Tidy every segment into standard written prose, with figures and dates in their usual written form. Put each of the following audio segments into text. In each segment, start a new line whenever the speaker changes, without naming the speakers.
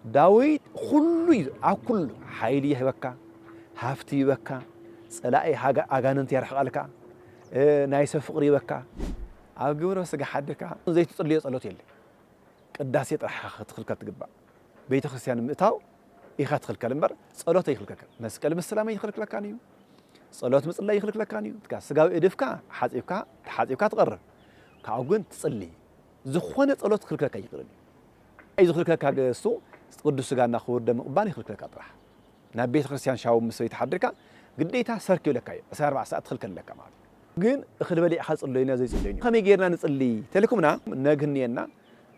داويد كله أكل حيلي هبكا هافتي بكا صلاي حاجة أجاننت يرحق لك نايس فقري بكا أجور وسج حدك زي تصلي صلوت يلي قداسي طرح تدخل كتقبع بيت خريستيان متاو يخدخل كلمبر صلوت يخلك مسكل بالسلام يخلك لك كانيو صلوت مصلى يخلك لك كانيو تكا سغاو ادفكا حاصيبكا تقرب كاوغن تصلي زخونه صلوت يخلك لك يقرن اي يخلك لك سو قدوس سغانا خور دم قبان يخلك لك طرح نا بيت خريستيان شاو مسوي تحضركا قديتا سركيو لك 4 ساعات تخلك لك مال ግን እخل በሊ ሓጽለይና ዘይጽለይኒ ከመይ ጌርና ንጽሊ ተልኩምና ነግህኒየና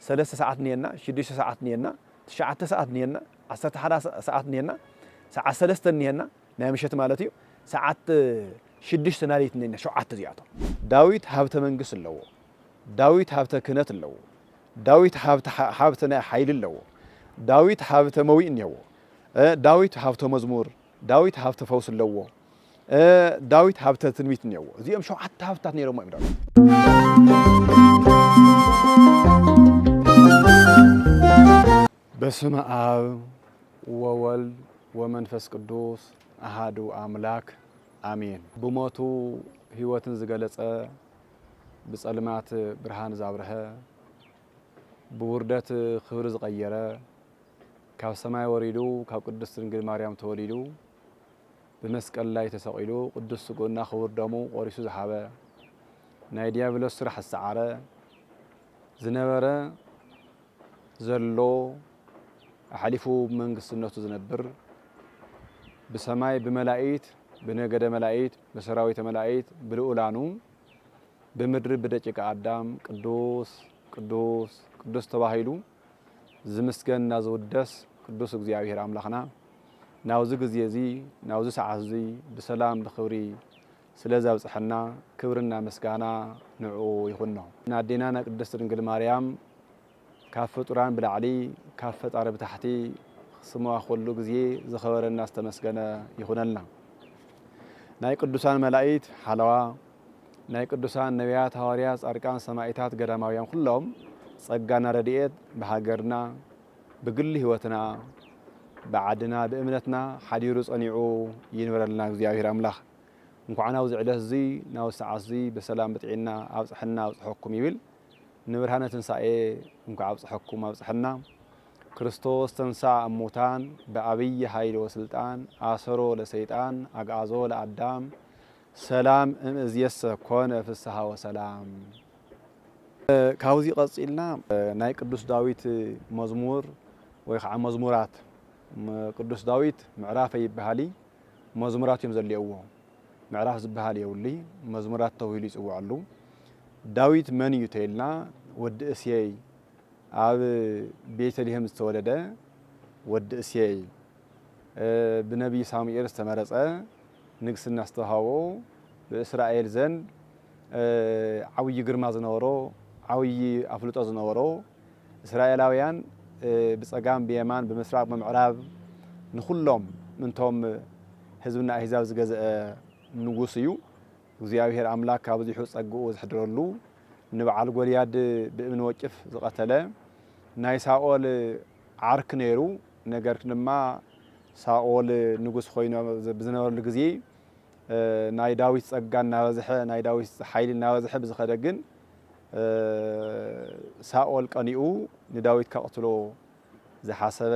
3 ሰዓት ኒየና 6 ሰዓት ኒየና 9 ሰዓት ኒየና 11 ሰዓት ኒየና ሰዓት 3 ኒየና ናይ ምሽት ማለት እዩ ሰዓት 6 ናሊት ኒየና 7 ዚያቶ ዳዊት ሀብተ መንግስት ኣለዎ ዳዊት ሀብተ ክህነት ኣለዎ ዳዊት ሀብተ ናይ ኃይል ኣለዎ ዳዊት ሀብተ መዊእ ኒየዎ ዳዊት ሀብተ መዝሙር ዳዊት ሀብተ ፈውስ ኣለዎ داويت هابته تنميت نيو زيهم شو حتى هابتات نيرو ما يمدون بسم آب وولد ومنفس قدوس أحدو أملاك آمين بموتو هيوتن زغلص بصلمات برهان زابره بوردت خبر زقيره كاو سماي وريدو كاو قدس ድንግል ማርያም ተወሊዱ بمسكال لا يتساقيلو قدس سقونا خور دمو وريسو زحابة ناي ديابلوس سرح السعارة زنبرة زلو حليفو منقص النوتو زنبر بسماي بملايت بنقد ملايت بسراويت ملايت بالأولانو بمدرب بدأتك عدام قدوس قدوس قدوس تباهيلو زمسكن نازو الدس قدوس اغزيابيهر أملاخنا ناوز غزيزي ناوز سعازي بسلام بخوري سلازا بصحنا كبرنا مسكانا نعو يخنو نادينا قدس ድንግል ማርያም ካፈጡራን ብላዕሊ ካፈጣረ በታሕቲ ስሙዋ ሁሉ ጊዜ ዝኸበረና ዝተመስገነ ይኹነልና ናይ ቅዱሳን መላእክት ሓለዋ ናይ ቅዱሳን ነቢያት ሐዋርያት ጻድቃን ሰማዕታት ገዳማውያን ሁሉም ጸጋና ረድኤት በሃገርና በግል ህይወትና بعدنا بأمنتنا حديرو صنيعو ينبرلنا እግዚአብሔር አምላክ እንኳን አውዝ ዕለት ዚ ናው ሰዓት ዚ በሰላም በጥዒና አብጽሕና አብጽሕኩም ይብል ንብርሃነ ትንሳኤ እንኳን አብጽሕኩም አብጽሕና ክርስቶስ ተንሳ እሙታን በአብይ ኃይል ወስልጣን አሰሮ ለሰይጣን አግዓዞ ለአዳም ሰላም እምእዝየሰ ኮነ ፍስሐ ወሰላም ካውዚ ቀጽልና ናይ ቅዱስ ዳዊት መዝሙር ወይ ከዓ መዝሙራት ቅዱስ ዳዊት ምዕራፍ ይባሃሊ መዝሙራት የምዘልየው ምዕራፍ ዝባሃል የውሊ መዝሙራት ተውሂሉ ይጽዋዓሉ ዳዊት መን ይተልና ወድ እስየይ አብ ቤተልሔም ዝተወለደ ወድ እስየይ በነቢይ ሳሙኤል ዝተመረጸ ንግስና ዝተሃቦ በእስራኤል ዘንድ ዓውይ ግርማ ዝነበሮ ዓውይ አፍልጦ ዝነበሮ እስራኤላውያን بصقام بيمان بمسراق بمعراب نخلهم منتهم حزبنا احزاب زغزا نغوسيو እግዚአብሔር አምላክ አብዚሑ ጸግኡ ዝሕድረሉ ንበዓል ጎልያድ ብእምን ወጭፍ ዝቀተለ ናይ ሳኦል ዓርክ ነይሩ ነገር ድማ ሳኦል ንጉስ ኮይኑ ብዝነበረሉ ግዜ ናይ ዳዊት ጸጋና ወዝሐ ናይ ዳዊት ኃይልና ወዝሐ ብዝኸደግን ሳኦል ቀኒኡ ንዳዊት ካقتሎ ዝሓሰበ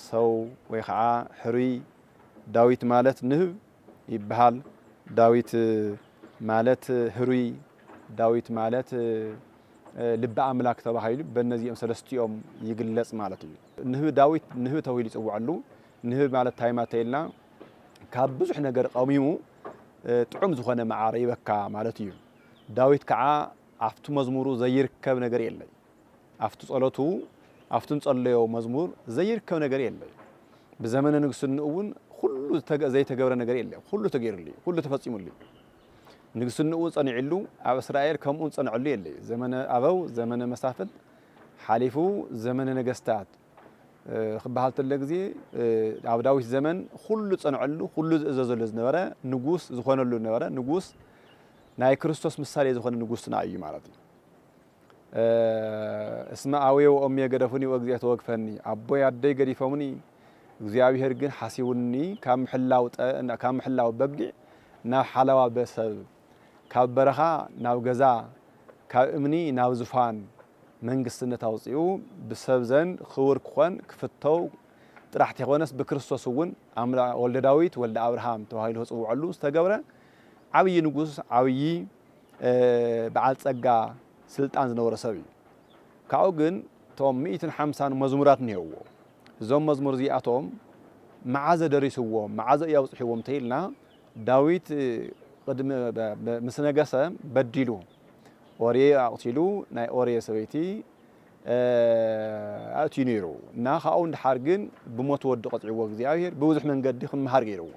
ሰው ወይ ከዓ ሕሩይ ዳዊት ማለት ንህብ ይባሃል ዳዊት ማለት ሕሩይ ዳዊት ማለት ልበ አምላክ ተባሂሉ በእነዚህም ሰለስቲኦም ይግለጽ ማለት እዩ ንህብ ዳዊት ንህብ ተውሂሉ ይጽዋዓሉ ንህብ ማለት ታይማተይልና ካብ ብዙሕ ነገር ቀሚሙ ጥዑም ዝኾነ መዓረ ይበካ ማለት እዩ ዳዊት ከዓ አፍቱ መዝሙሩ ዘይርከብ ነገር የለይ አፍቱ ጸሎቱ አፍቱን ጸለዮ መዝሙር ዘይርከብ ነገር የለይ በዘመነ ንግስናውን ሁሉ ዘይተገብረ ነገር የለም ሁሉ ተገይርልይ ሁሉ ተፈጽሙልይ ንግስናው ጸንዕሉ አብ እስራኤል ከምኡን ጸንዕሉ የለይ ዘመነ አበው ዘመነ መሳፍንት ሓሊፉ ዘመነ ነገስታት خبالت اللجزي አብ ዳዊት ዘመን ሁሉ ጸንዕሉ ሁሉ ዘዘዘለ ዝነበረ ንጉስ ዝኾነሉ ነበረ ንጉስ ናይ ክርስቶስ ምሳሌ ዝኾነ ንጉስና እዩ ማለት ነው اسمع أوي وأمي قدفوني وأجزي توقفني أبوي عدي قديفوني እግዚአብሔር ግን ሐሲውኒ ካም ሕላው በግዕ ናብ ሓላዋ በሰብ ካብ በረኻ ናብ ገዛ ካብ እምኒ ናብ ዙፋን መንግስትነት አውጽኡ በሰብ ዘንድ ክቡር ክኾን ክፍተው ጥራሕቲ ይኾነስ በክርስቶስ እውን አምራ ወልደ ዳዊት ወልደ አብርሃም ተባሂሉ ጽውዓሉ ዝተገብረ ዓብይ ንጉስ ዓብይ በዓል ጸጋ ስልጣን ዝነበረ ሰብ ካው ግን ቶም 150 መዝሙራት ነይዎ እዞም መዝሙር ዚኣቶም መዓዘ ደሪስዎም መዓዘ ያውጽሕዎም ተይልና ዳዊት ቅድመ ምስነገሰ በዲሉ ኦርየ አቅቲሉ ናይ ኦርየ ሰበይቲ አቲኒሩ እና ካው እንድሓር ግን ብሞት ወዲ ቀጥዕዎ እግዚአብሔር በብዙሕ መንገዲ ክመሃር ገይርዎ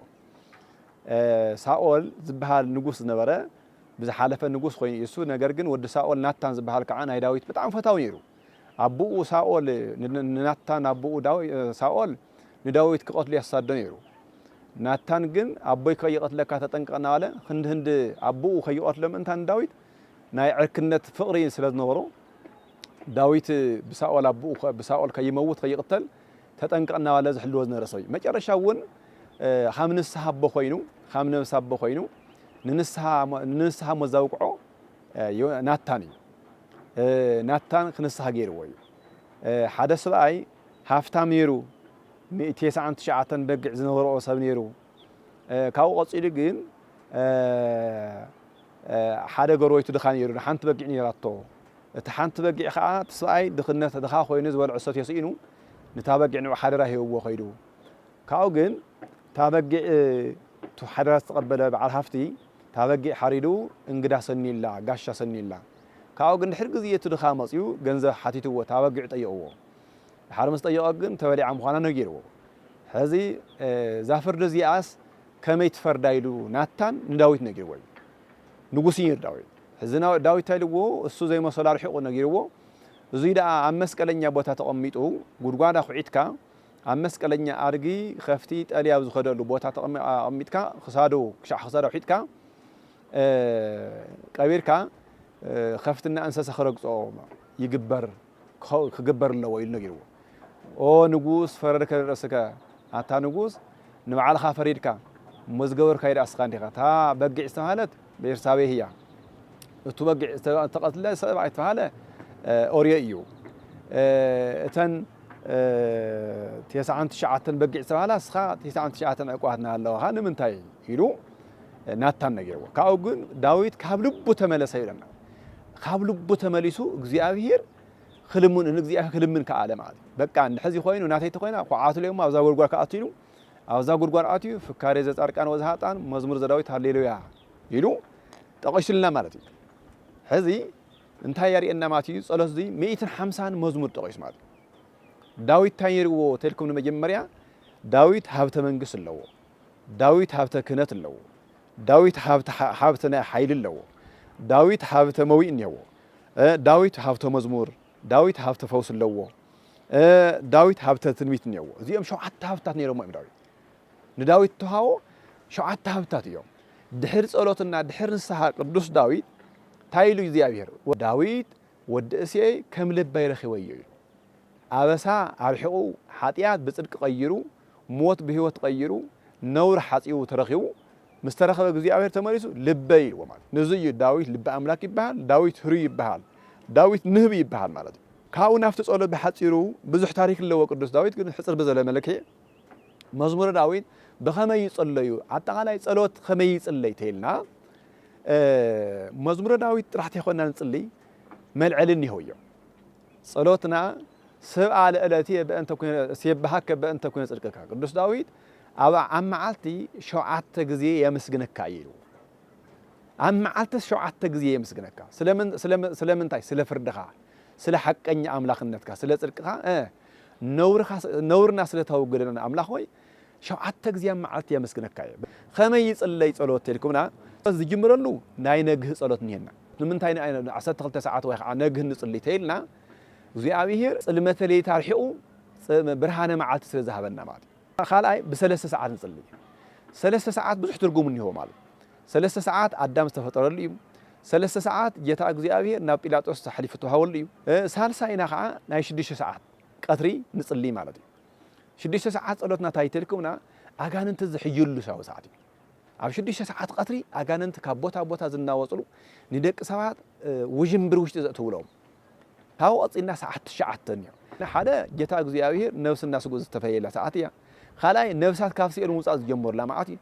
ሳኦል ዝበሃል ንጉስ ነበረ ብዝሓለፈ ንጉስ ኮይኑ እሱ ነገር ግን ወዲ ሳኦል ናታን ዝበሃል ከዓ ናይ ዳዊት በጣም ፈታው ነይሩ አቡኡ ሳኦል ናታን አቡኡ ሳኦል ንዳዊት ከቀትሉ ያሳደ ነይሩ ናታን ግን አቦይ ከይቀትለካ ተጠንቀና አለ ህንድ አቡኡ ከይቀትለም እንታን ዳዊት ናይ ዕርክነት ፍቅሪ ስለዝነበሮ ዳዊት በሳኦል አቡኡ በሳኦል ከይመውት ከይቀተል ተጠንቀና አለ ዝሕልዎ ዝነረሰይ መጨረሻውን ኻምንስሓ አቦ ኮይኑ ኻምንስ አቦ ኮይኑ ንንስሓ መዛውቅዖ ናታን ናታን ክንስሓ ገይርዎ ሓደ ሰብኣይ ሃፍታም ነይሩ 199 በግዕ ዝነበሮ ሰብ ነይሩ ካብኡ ቀፂሉ ግን ሓደ ገርወይቱ ድኻ ነይሩ ሓንቲ በግዕ ነይራቶ እቲ ሓንቲ በግዕ ከዓ ተስኣይ ድኽነት ድኻ ኮይኑ ዝበልዑ ሰት የስኢኑ ንታ በግዕ ንዑ ሓደራ ሂብዎ ኸይዱ ካብኡ ግን ታበግዕ ሓደራ ዝተቀበለ በዓል ሃፍቲ ታበግዕ ሓሪዱ እንግዳ ሰኒላ ጋሻ ሰኒላ ካው ግን ድሕር ግዜ ትድኻ መጽዩ ገንዘብ ሓቲትዎ ታበግዕ ጠየቅዎ ሓር ምስ ጠየቀ ግን ተበሊዓ ምዃና ነጊርዎ ሕዚ ዛፍርድ ዚኣስ ከመይ ትፈርዳይሉ ናታን ንዳዊት ነጊርዎ ንጉስ ይር ዳዊት ሕዚ ዳዊት ታይልዎ እሱ ዘይመሰላ ርሒቁ ነጊርዎ እዙይ ዳ ኣብ መስቀለኛ ቦታ ተቀሚጡ ጉድጓዳ ኹዒትካ ኣብ መስቀለኛ አርጊ ከፍቲ ጠልያብ ዝኸደሉ ቦታ ተቀሚጥካ ክሳዱ ክሻዕ ክሳዱ ሒትካ ቀቢርካ خفتنا أنسى سخرج يجبر خجبر الله ويل نجيبه أو نجوس فرد كرسك عتا نجوس نمعال خافريد كا مزجور خير أسخان دخات ها بقى استهالت بيرساوي هي وتبقى تقتل سبعة استهالة أوريئيو تن تسعة شعاتن بقى استهالة سخا تسعة شعاتن أقواتنا الله هذا من تاي يلو ናታን ነገርዎ ካው ግን ዳዊት ካብልቡ ተመለሰይለና ካብልቡ ተመሊሱ እግዚአብሔር خلمون እግዚአብሔር خلمن ከዓለ ማለት በቃ እንደዚህ ኮይኑ ናተይ ተኮይና ቋዓቱ ለማ አብዛ ጉርጓር ከአትሉ አብዛ ጉርጓር አትዩ ፍካሬ ዘጻርቃን ወዛሃጣን መዝሙር ዘዳዊት ሃሌሉያ ይሉ ጠቆሽልና ማለት እዩ ሕዚ እንታይ ያሪአና ማለት እዩ ጸሎት ዚ 150 መዝሙር ጠቆሽ ማለት ዳዊት ታይርዎ ተልኩም መጀመሪያ ዳዊት ሀብተ መንግስት አለው ዳዊት ሀብተ ክህነት አለው ዳዊት ሀብተና ኃይል አለው ዳዊት ሀብተ መዊእ ነው ዳዊት ሀብተ መዝሙር ዳዊት ሀብተ ፈውስ አለው ዳዊት ሀብተ ትንቢት ነው እዚኦም ሸውዓተ ሀብታት ነይሮም ዳዊት ንዳዊት ተሃዎ ሸውዓተ ሀብታት እዮም ድሕር ጸሎትና ድሕር ንስሓ ቅዱስ ዳዊት ታይሉ እግዚአብሔር ዳዊት ወዲ እሴይ ከም ልባ ይረኺወዩ አበሳ አርሒቁ ኃጢያት በጽድቅ ቀይሩ ሞት በህይወት ቀይሩ ነውር ሐጺው ተረኺው مسترخب እግዚአብሔር ተመሪሱ ልበይ ወማት ነዝዩ ዳዊት ልበ አምላክ ይባሃል ዳዊት ህሩ ይባሃል ዳዊት ንህብ ይባሃል ማለት ካው ናፍተ ጸሎት በሐጺሩ ብዙሕ ታሪክ ለወ ቅዱስ ዳዊት ግን ሕጽር በዘለ መልክዕ መዝሙር ዳዊት በኸመይ ይጸለዩ አጠቃላይ ጸሎት ኸመይ ይጸለይ ተይልና መዝሙር ዳዊት ጥራሕት ይኾና ንጽልይ መልዕልን ይሆዮ ጸሎትና ሰብአ ለዕለቲ በእንተ ኩነ ሲባሃከ በእንተ ኩነ ጽድቅካ ቅዱስ ዳዊት أبا عمالتي شوعت جزية يمسكنك عيلو عمالت شوعت جزية يمسكنك سلمن تاي سلفردها سلحق أني أملاك النتكا سلتركها نور ناس لتوجدنا أملاك هوي شوعت جزية عمالتي يمسكنك عيل خميس اللي يصلوا تلكمنا بس جمرلو ناينجه صلوا نينا من تاي عشرة 3 ساعات واحد نجه نصلي تيلنا زي أبيهر المثلي تارحقو برهانة معات سلذهبنا معات خالعي بثلاث ساعات نصلي 3 ساعات بزح ترجم مني هو مال 3 ساعات قدام استفطر لي 3 ساعات جتا እግዚአብሔር ናብ ጲላጦስ ተحሊፍቱ ሃወልዩ ሳልሳይና ከዓ ናይ 6 ሰዓት ቀትሪ ንጽሊ ማለት እዩ 6 ሰዓት ጸሎትና ታይተልኩምና ኣጋንንት ዝሕይሉ ሰዓት እዩ ኣብ 6 ሰዓት ቀትሪ ኣጋንንት ካብ ቦታ ዝናወጽሉ ንደቂ ሰባት ውጅምብር ውሽጢ ዘእትውሎም ታው ቀጽና ሰዓት 9 እዩ ሓደ ጌታ እግዚአብሔር ነፍስና ስጉ ዝተፈየላ ሰዓት እያ خلاي نفسات كافسير موصاز جمهور لا معاتي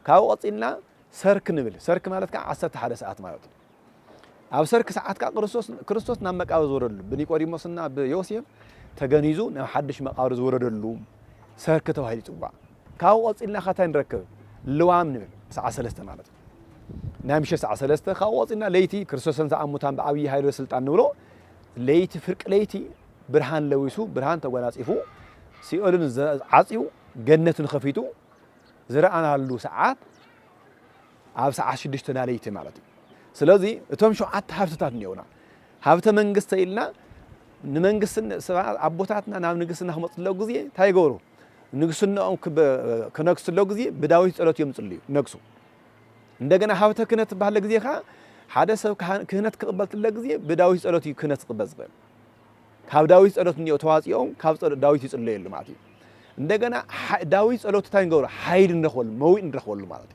كاو قصينا سرك نبل سرك مالت كا 11 ساعات مالت او سرك ساعات كا ክርስቶስ ናብ መቃብር ዝወረደሉ በኒቆዲሞስና በዮሴፍ ተገኒዙ ናብ ሓድሽ መቃብር ዝወረደሉ سرك ተባሂሉ ይጽዋዕ ካው قصينا خاታይ ንረክብ ልዋም ንብል ሰዓት 3 ማለት ናምሽ ሰዓት 3 ካው قصينا ለይቲ ክርስቶስን ተአሙታን በአብይ ኃይል ስልጣን ንብሎ ለይቲ ፍርቅ ለይቲ ብርሃን ለዊሱ ብርሃን ተጎናጽፉ ሲኦልን ዓጽዩ جنة خفيتو زرعنا له ساعات أو ساعة 6 ناليتي مالتي سلازي تمشو عت هفتات نيونا هفت منقص إلنا نمنقص سبعة عبوتاتنا نعم نقصنا خمس لوجزية تايجورو نقصنا أو كنقص لوجزية بداوي ثلاث يوم تصلي نقصو عندنا هفت كنت بهالجزية خا حدث كنت قبلت اللوجزية بداوي ثلاث كنت قبل صغير كاب داوي ثلاث نيو تواص يوم كاب داوي تصلي اللي معتي عندنا داوي ጸሎት ታንገውራ ኃይል እንደሆነ መውይ እንደሆነ ማለት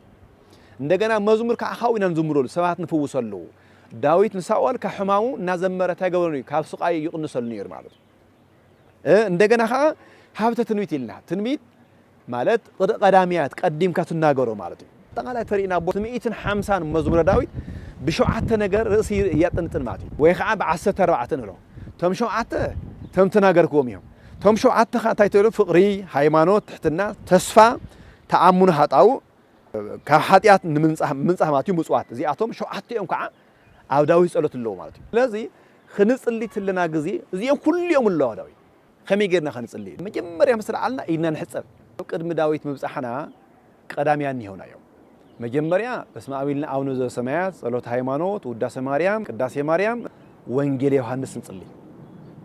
እንደገና መዝሙር ካኻዊና እንዝምሩሉ ሰባት ንፈውሰሉ ዳዊት ንሳኦል ከሕማሙ እናዘመረ ታገበሩ ካብ ስቃይ ይቅንሰሉ ነይር ማለት እንደገና ሀብተ ትንቢት ይልና ትንቢት ማለት ቀዳሚያት ቀዲምካ ትናገሩ ማለት ጠቃላይ ተሪና ቦ 150 መዝሙረ ዳዊት ብሸውዓተ ነገር ርእሲ ያጥንጥን ማለት ወይ ከዓ በ14 ነው ተም ሸውዓተ ተም ተናገርኩም ይሁን تمشو عتخا تايتلو فقري هايمانوت تحتنا تسفا تأمن هاتاو كحاتيات منصح ماتيو مصوات زي اتوم شو عتيهم كع او داوي صلوت اللو مالتي لذي خنصلي تلنا غزي زي كل يوم اللو داوي خمي غيرنا خنصلي مجمريا مسل علنا اينا نحصل قدم داويت مبصحنا قداميان يهونا يوم مجمريا بسم ابيلنا اونو ذو سمايات صلوت هايمانوت وداس مريم قداس مريم وانجيل يوحنس نصلي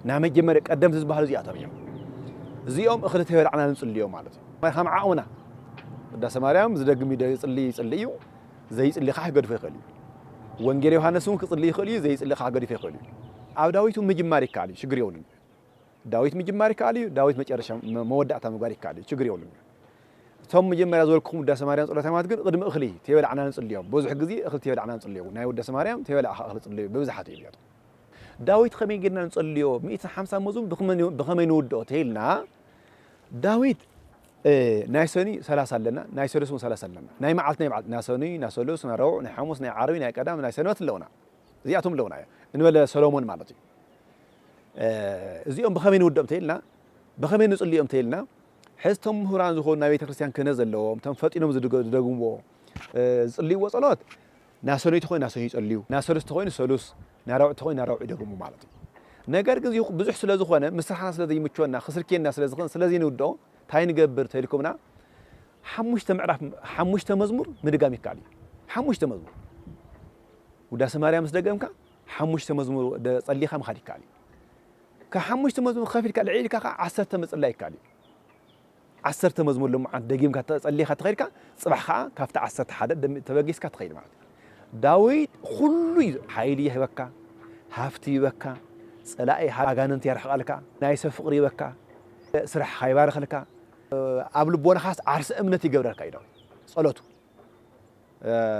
نا مجمريا قدمت زبحل زي اتوم زيوم اخذت هي العنان نصليو معناته ما خم عاونا قداس مريم زدغمي يصليو زي يصلي خا غدف يخلي وانجيل يوحنسون كصلي يخلي زي يصلي خا غدف يخلي او داويت مجماري كالي شغر يولن داويت مجماري كالي داويت مጨረሻ መወዳዕታ መጓሪ كالي شغر يولن ثم مجمريا زولكم قداس مريم صلاه مات ግን قدم اخلي تيبل عنان نصليو بوزح غزي اخل تيبل عنان نصليو ناي قداس مريم تيبل اخل نصليو ببزحات يليات داويت خمي جنا نصليو 150 مزوم بخمين ودو تيلنا داويت نايسوني 30 لنا نايسولوس 30 لنا ناي معلت ناسوني ناسولوس نروع نحمص ناي عربي ناي قدام ناي سنوات لونا زياتهم لونا انبل سولومون مالتي زيهم بخمين ودم تيلنا بخمين نصليهم تيلنا حزتهم مهران زخون نبي كريستيان كنه زلوم تنفطينهم زدغمو صليو وصلات ناسوني تخوي ناسوني يصليو ناسولوس تخوي سولوس نروع تخوي نروع يدغمو مالتي ነገር ግን ብዙሕ ስለዝኾነ መስራሕና ስለዚህ ምቾና خسركينا ስለዝኾን ስለዚህ ንውዶ ታይ ንገብር ተልኩምና ሓሙሽተ ምዕራፍ ሓሙሽተ መዝሙር ምድጋም ይካል ሓሙሽተ መዝሙር ውዳሴ ማርያም ስደገምካ ሓሙሽተ መዝሙር ጸሊኻ ምኻድ ይካል ከሓሙሽተ መዝሙር ከፊልካ ልዒልካ 10 መጽላይ ይካል 10 መዝሙር ለማዓት ደጊምካ ጸሊኻ ትኸይልካ ጽባሕኻ ካፍታ 11 ተበጊስካ ትኸይል ማለት ዳዊት ኩሉ ኃይል ይህበካ ሃፍቲ ይበካ صلاة حاجانن تيارح قالك نايس فقري بكا سرح خيبار خلك قبل بونا خاص عرس امنتي جبر كايدو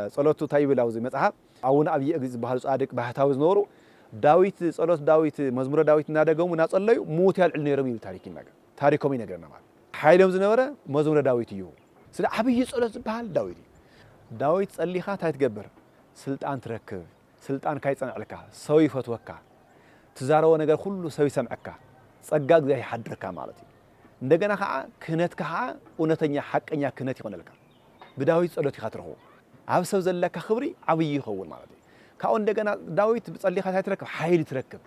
صلوتو تايب لاوزي مصحف اون ابي اجز بحال صادق بحتاو زنورو داويت صلوت داويت مزمور داويت نادغو ناصليو موت يال نيرم يل تاريخ ينغ تاريخوم ينغرنا مال حيلم زنوره مزمور داويت يو سلا ابي صلوت بحال داويت صليخا تايتجبر سلطان تركب سلطان كايصنعلك سو يفتوكا تزارو ነገር ሁሉ ሰው ይሰምዓካ ጸጋ እግዚአብሔር ይሐድርካ ማለት ነው እንደገና ከዓ ክህነትካ እውነተኛ ሐቀኛ ክህነት ይሆነልካ በዳዊት ጸሎት ይኻትረው አብ ሰብ ዘለካ ክብሪ አብይ ይኸውን ማለት ነው ካው እንደገና ዳዊት በጸሊኻ ታይትረክብ ኃይል ትረክብ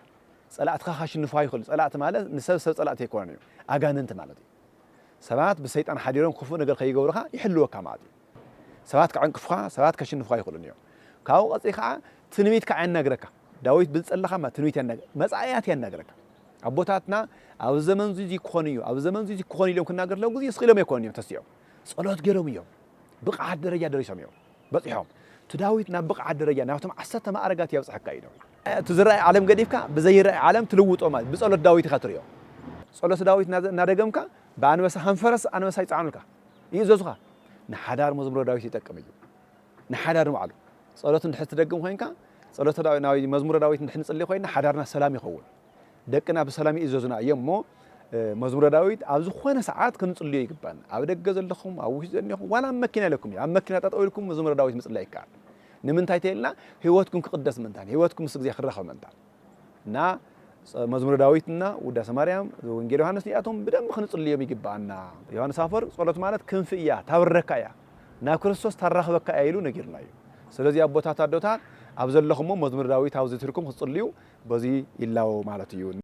ጸላእትካ ካሽንፋ ይኹል ጸላእት ማለት ንሰብሰብ ጸላእት ይኮን ነው አጋንንት ማለት ነው ሰባት በሰይጣን ሐዲሮም ክፉ ነገር ከይገብሩካ ይሕልወካ ማለት ነው ሰባት ከዓንቅፍካ ሰባት ከሽንፋ ይኹል ነው ካው ቀጽኻ ትንቢት ከዓናግረካ ዳዊት ብልጸለኻ ማ ትንቢት ያናገር መጻያት ያናገረካ አቦታትና አብ ዘመን ዙዚ ኮንዩ አብ ዘመን ዙዚ ኮንዩለም ከናገር ለጉዚ እስኺሎም ይኮንዩ ተስዮ ጸሎት ገሮም ይው ብቃት ደረጃ ደረሰም ይው በጽሖም تداويت نبقى عد درجة ناوتهم عسات ما أرجعت يبصح كايدو تزرع عالم قديفك بزير عالم تلوت أمات بسأله داويت خاطريو سأله داويت نادجمك بأنا بس هنفرس أنا بس هيتعاملك يزوجها نحدار مزمور داويت يتكمل نحدار معلو سأله نحس تدجم خينك سأله داويت ناوي مزمور داويت نحن نصلي خينا حدارنا السلام يخول دكنا بسلام يزوجنا يوم مو مزمور داويت أبزو خونا ساعات كنصلي يقبان أبدك جزل لكم أو وش ولا مكينا لكم يا مكينا تطولكم مزمور داويت مثل لا يكال نمنتاي تيلنا هيوتكم كقدس منتان هيوتكم سقزي خرخو منتان نا مزمور داويتنا وداس مريم وانجيل يوحنس نياتهم بدم خنصليهم يقبانا يوحنس سافر صلوت مالت كنفيا تبركايا نا ክርስቶስ ታራኸበካ አይሉ ነግርናዩ ስለዚህ አቦታት አዶታት አብዘለኹም መዝሙር ዳዊት አውዝትርኩም ጽልዩ በዚ ይላው ማለት እዩ